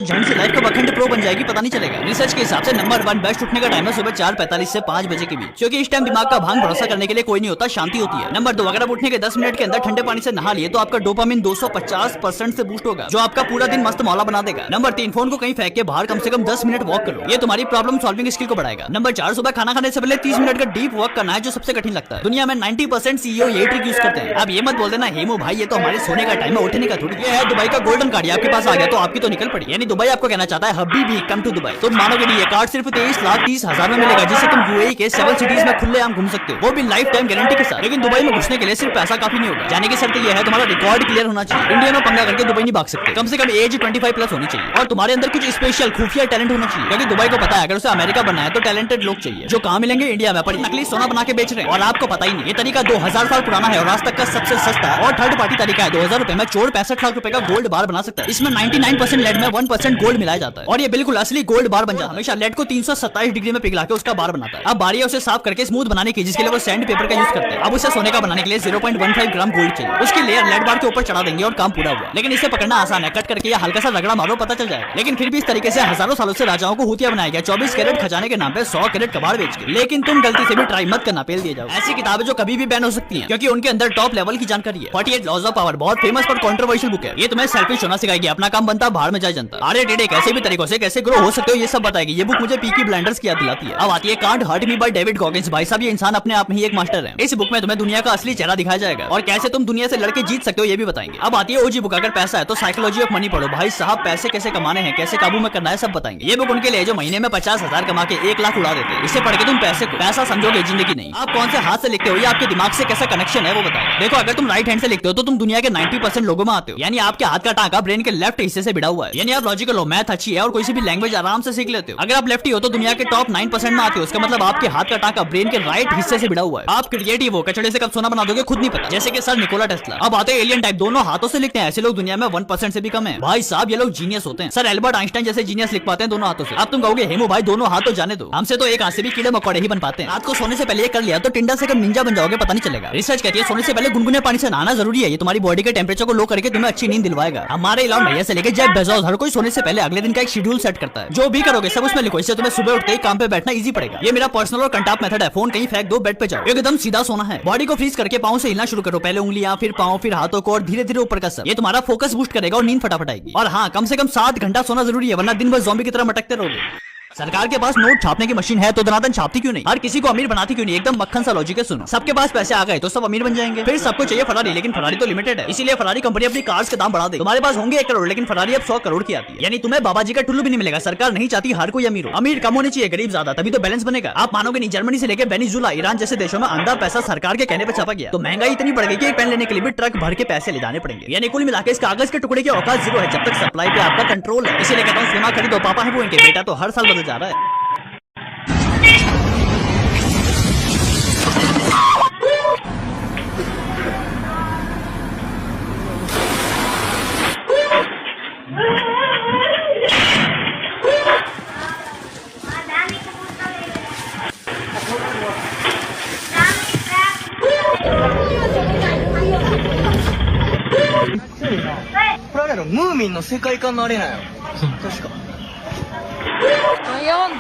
झंड से लाइफ का अखंड प्रो बन जाएगी, पता नहीं चलेगा। रिसर्च के हिसाब से नंबर 1 बेस्ट उठने का टाइम है सुबह 4:45 से 5 बजे के बीच, क्योंकि इस टाइम दिमाग का भांग भरोसा करने के लिए कोई नहीं होता, शांति होती है। नंबर 2, अगर आप उठने के 10 मिनट के अंदर ठंडे पानी से नहा लिए तो आपका डोपामिन 250% से बूस्ट होगा, जो आपका पूरा दिन मस्त मौला बना देगा। नंबर 3, फोन को कहीं फेंक के बाहर कम से कम 10 मिनट वॉक करो, ये तुम्हारी प्रॉब्लम सॉल्विंग स्किल को बढ़ाएगा। नंबर 4, सुबह खाना खाने से पहले 30 मिनट का डीप वॉक करना है, जो सबसे कठिन लगता है। दुनिया में 90% CEO ये ट्रिक यूज करते हैं। अब ये मत बोल देना हेमू भाई ये तो हमारे सोने का टाइम है, उठने का थोड़ी। ये है दुबई का गोल्डन कार्ड, आपके पास आ गया तो आपकी तो निकल पड़ी। यानी दुबई आपको कहना चाहता है हबीबी कम टू दुबई। तुम मानोगे नहीं, ये कार्ड सिर्फ 23,30,000 में मिलेगा, जिससे तुम UAE के 7 सिटीज में खुलेआम घूम सकते हो, वो भी लाइफ टाइम गारंटी के साथ। लेकिन दुबई में घुसने के लिए सिर्फ पैसा काफी नहीं होगा, जाने की शर्त यह है तुम्हारा रिकॉर्ड क्लियर होना चाहिए। इंडिया में पंगा करके दुबई नहीं भाग सकते, कम से कम एज 25 प्लस होनी चाहिए, और तुम्हारे अंदर कुछ स्पेशल खुफिया टैलेंट होना चाहिए, क्योंकि दुबई को पता है अगर उसे अमेरिका बनना है तो टैलेंटेड लोग चाहिए, जो कहाँ मिलेंगे इंडिया में, पर नकली सोना बना के बेच रहे हैं और आपको पता ही नहीं। ये तरीका 2000 साल पुराना है और आज तक का सबसे सस्ता और थर्ड पार्टी तरीका है। 2000 रुपए में चोर 65 लाख रुपए का गोल्ड बार बना सकता है। इसमें 99% लेड में 1% गोल्ड मिलाया जाता है, और ये बिल्कुल असली गोल्ड बार बन जाता है। हमेशा लेड को 327 डिग्री में पिघला के उसका बार बनाता है। अब बारी है उसे साफ करके स्मूथ बनाने की, जिसके लिए वो सैंड पेपर का यूज करते हैं। अब उसे सोने का बनाने के लिए 0.15 ग्राम गोल्ड चाहिए, उसकी लेयर लेड बार के ऊपर चढ़ा देंगे और काम पूरा हुआ। लेकिन इसे पकड़ना आसान है, कट करके या हल्का सा रगड़ा मारो पता चल जाएगा। लेकिन फिर भी इस तरीके से हजारों सालों से राजाओं को हुतिया बनाया गया, 24 कैरेट खजाने के नाम पे 100 कैरेट कबाड़ बेच के। लेकिन तुम गलती से भी ट्राई मत करना, पेल दिए जाओ। ऐसी किताबें जो कभी भी बैन हो सकती हैं, क्योंकि उनके अंदर टॉप लेवल की जानकारी है। 48 लॉज ऑफ पावर बहुत फेमस पर कंट्रोवर्शियल बुक है। ये तुम्हें सेल्फिश होना सिखाएगी, अपना काम बनता बाहर में जाए जनता। आड़े टेढ़े कैसे भी तरीकों से कैसे ग्रो हो सकते हो ये सब बताएगी। ये बुक मुझे पीकी ब्लाइंडर्स की याद दिलाती है। अब आती है can't hurt me by David Goggins. भाई साहब ये इंसान अपने आप में ही एक मास्टर है। इस बुक में तुम्हें दुनिया का असली चेहरा दिखाया जाएगा और कैसे तुम दुनिया से लड़के जीत सकते हो ये भी बताएंगे। अब आती है ओजी बुक, अगर पैसा है तो साइकोलॉजी ऑफ मनी पढ़ो। भाई साहब पैसे कैसे कमाने हैं, कैसे काबू में करना है, सब बताएंगे। ये बुक उनके लिए जो महीने में 50,000 कमा के 1 लाख उड़ा देते हैं। इसे पढ़ के तुम पैसे को पैसा समझोगे, जिंदगी नहीं। आप कौन से हाथ से लिखते हो, ये आपके दिमाग से कैसा कनेक्शन है वो बताएगा। देखो अगर तुम राइट हैंड से लिखते हो तो तुम दुनिया के 90% लोगों में आते हो, यानी आपके हाथ का टांका ब्रेन के लेफ्ट हिस्से से भिड़ा हुआ है। यानी आप लॉजिकल हो, मैथ अच्छी है और कोई सी भी लैंग्वेज आराम से सीख लेते हो। अगर आप लेफ्टी हो तो दुनिया के टॉप 9% में आते हो, उसका मतलब आपके हाथ का टांका ब्रेन के राइट हिस्से से भिड़ा हुआ है। आप क्रिएटिव हो, कचड़े से कब सोना बना दोगे खुद नहीं पता, जैसे कि सर निकोला टेस्ला। अब आते हैं एलियन टाइप, दोनों हाथों से लिखते हैं, ऐसे लोग दुनिया में 1% से भी कम है। भाई साहब ये लोग जीनियस होते हैं। सर एल्बर्ट आइंस्टाइन जैसे जीनियस लिख पाते हैं दोनों हाथों से। अब तुम कहोगे हेमू भाई दोनों हाथ तो जाने दो, हमसे तो एक हाथ से भी कीड़े मकोड़े ही बन पाते हैं। रात को सोने से पहले कर लिया तो टिंडा से कब निंजा बन जाओगे पता नहीं चलेगा। रिसर्च कहती है सोने से पहले गुनगुने पानी से नहाना जरूरी है, ये तुम्हारी बॉडी के टेम्परेचर को लो करके तुम्हें अच्छी नींद दिलवाएगा। हमारे इलाम भैया से लेकर जेफ बेजोस हर कोई सोने से पहले अगले दिन का एक शेड्यूल सेट करता है। जो भी करोगे सब उसमें लिखो, इससे तुम्हें सुबह उठते ही काम पे बैठना इजी पड़ेगा। ये मेरा पर्सनल और कंटाप मेथड है। फोन कहीं फेंक दो, बेड पे जाओ, एकदम सीधा सोना है। बॉडी को फ्रीज करके पाँव से हिलना शुरू करो, पहले उंगलियां फिर पाँव फिर हाथों को और धीरे धीरे ऊपर का सब। ये तुम्हारा फोकस बूस्ट करेगा और नींद फटाफट आएगी। और हाँ कम से कम 7 घंटा सोना जरूरी है, वरना दिन भर ज़ॉम्बी की तरह मटकते रहोगे। सरकार के पास नोट छापने की मशीन है तो दनादन छापती क्यों नहीं, हर किसी को अमीर बनाती क्यों नहीं, एकदम मक्खन सा लॉजिक है। सुनो सबके पास पैसे आ गए तो सब अमीर बन जाएंगे, फिर सबको चाहिए फरारी, लेकिन फरारी तो लिमिटेड है, इसीलिए फरारी कंपनी अपनी कार्स के दाम बढ़ा दे। तुम्हारे पास होंगे 1 करोड़ लेकिन फरारी अब 100 करोड़ की आती है, यानी तुम्हें बाबा जी का टुल्लू भी नहीं मिलेगा। सरकार नहीं चाहती हर कोई अमीर हो, अमीर कम होने चाहिए गरीब ज्यादा, तभी तो बैलेंस बनेगा। आप मानोगे नहीं, जर्मनी से लेकर वेनेजुला ईरान जैसे देशों में अंधा पैसा सरकार के कहने पर छापा गया, तो महंगाई इतनी बढ़ गई कि एक पेन लेने के लिए भी ट्रक भर के पैसे ले जाने पड़ेंगे। यानी कुल मिलाकर इस कागज के टुकड़े की औकात जीरो है, जब तक सप्लाई पे आपका कंट्रोल है। इसीलिए कहता हूँ सोना खरीदो, पापा है वो इनके, बेटा तो हर साल बदल जा रहा है।これあれやろ、ムーミンの世界観のあれなんやろ。確か。Ayun.